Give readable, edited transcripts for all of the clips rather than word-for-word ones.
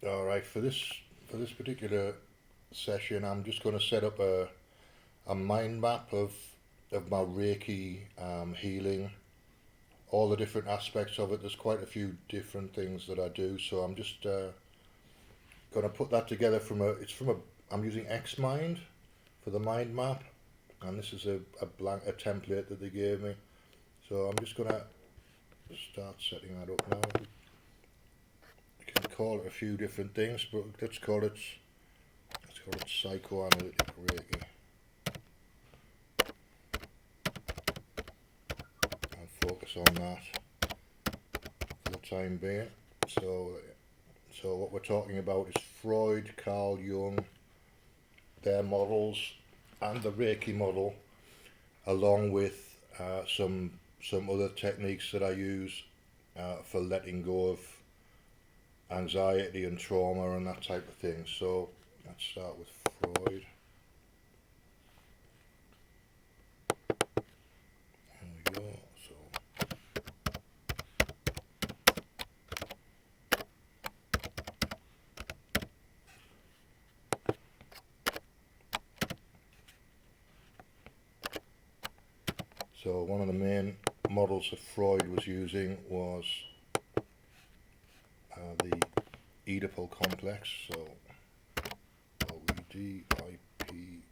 All right, for this particular session, I'm just going to set up a mind map of my Reiki healing, all the different aspects of it. There's quite a few different things that I do, so I'm just going to put that together I'm using Xmind for the mind map, and this is a template that they gave me. So I'm just going to start setting that up now. You can call it a few different things, but let's call it Psychoanalytic Reiki. I'll focus on that for the time being. So what we're talking about is Freud, Carl Jung, their models, and the Reiki model, along with some other techniques that I use for letting go of anxiety and trauma and that type of thing. So let's start with Freud. There we go. So one of the main models that Freud was using was the Oedipal complex. So OEDIPAL complex.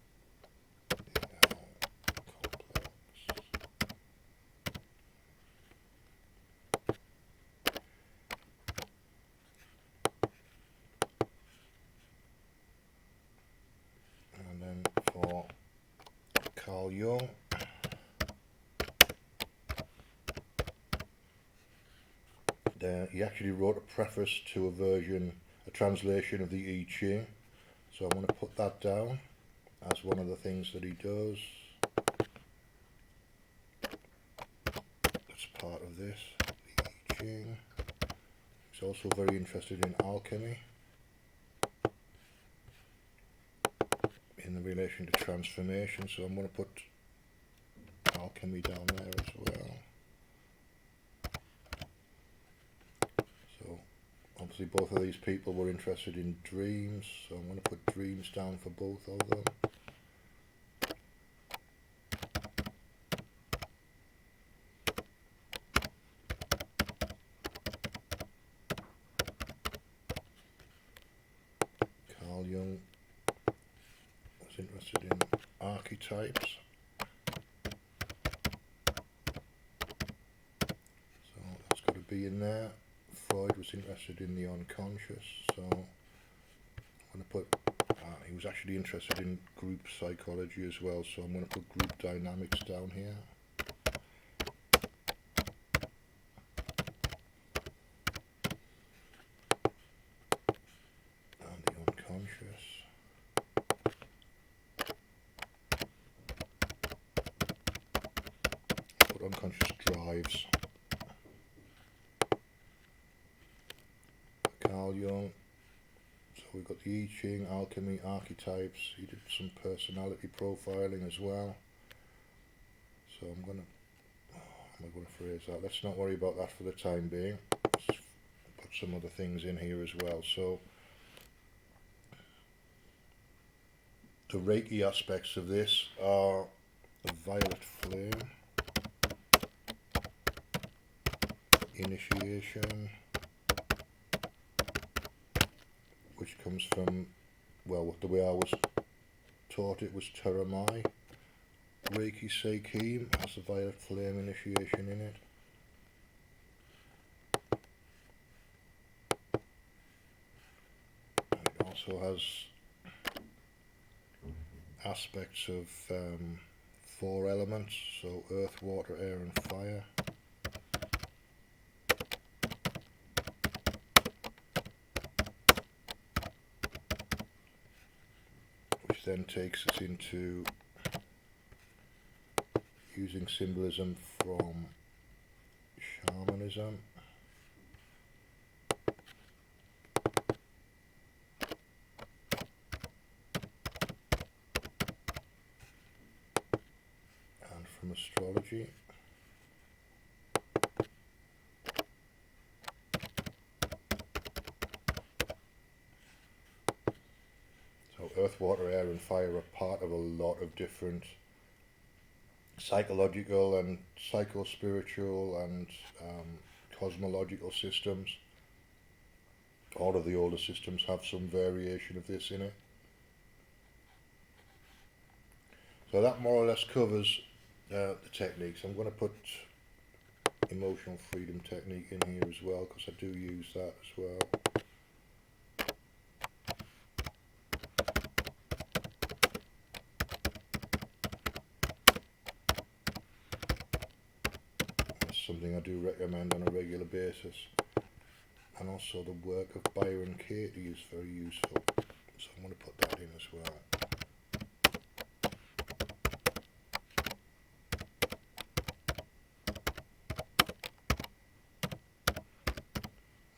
And then for Carl Jung, he actually wrote a preface to a translation of the I Ching. So I'm going to put that down as one of the things that he does. That's part of this, the I Ching. He's also very interested in alchemy in relation to transformation. So I'm going to put alchemy down there as well. Obviously both of these people were interested in dreams, so I'm going to put dreams down for both of them. Carl Jung was interested in archetypes. So that's got to be in there. Freud was interested in the unconscious, so I'm going to put, he was actually interested in group psychology as well, so I'm going to put group dynamics down here. And the unconscious. Put unconscious drives. Carl Jung. So we've got the I Ching, alchemy, archetypes. He did some personality profiling as well. So I'm going to phrase that. Let's not worry about that for the time being. Let's put some other things in here as well. So the Reiki aspects of this are the violet flame, initiation, which comes from, well, the way I was taught it was Teramai. Reiki Seikim has the violet flame initiation in it. And it also has aspects of 4 elements, so earth, water, air and fire. Then takes us into using symbolism from shamanism, and from astrology. earth, water, air and fire are part of a lot of different psychological and psycho-spiritual and cosmological systems. All of the older systems have some variation of this in it. So that more or less covers the techniques. I'm going to put emotional freedom technique in here as well, because I do use that as well. That's something I do recommend on a regular basis. And also the work of Byron Katie is very useful, so I'm going to put that in as well.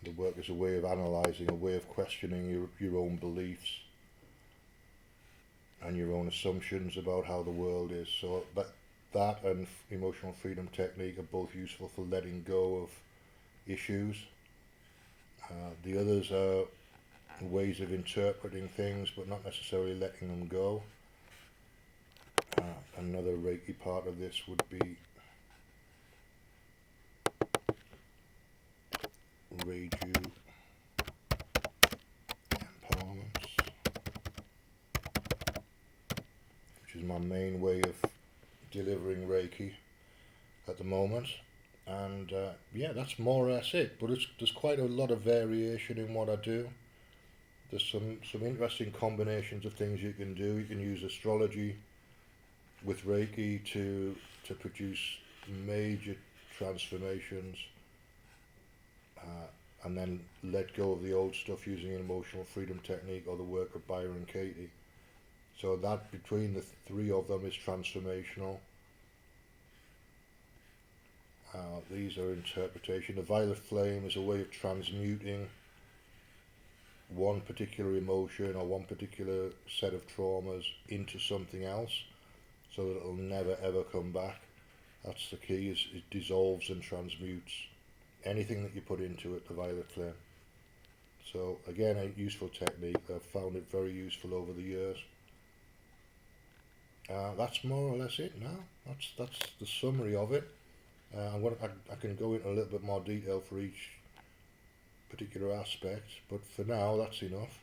The work is a way of analysing, a way of questioning your own beliefs and your own assumptions about how the world is. So that and emotional freedom technique are both useful for letting go of issues. The others are ways of interpreting things but not necessarily letting them go. Another Reiki part of this would be Reiju empowerments, which is my main way of delivering Reiki at the moment. And yeah, that's more or less it, but there's quite a lot of variation in what I do. There's some interesting combinations of things you can do. You can use astrology with Reiki to produce major transformations, and then let go of the old stuff using an emotional freedom technique or the work of Byron Katie. So that between the three of them is transformational. These are interpretation. The violet flame is a way of transmuting one particular emotion or one particular set of traumas into something else, so that it'll never ever come back. That's the key, is it dissolves and transmutes anything that you put into it, the violet flame. So again, a useful technique. I've found it very useful over the years. That's more or less it now. That's the summary of it. I can go into a little bit more detail for each particular aspect, but for now that's enough.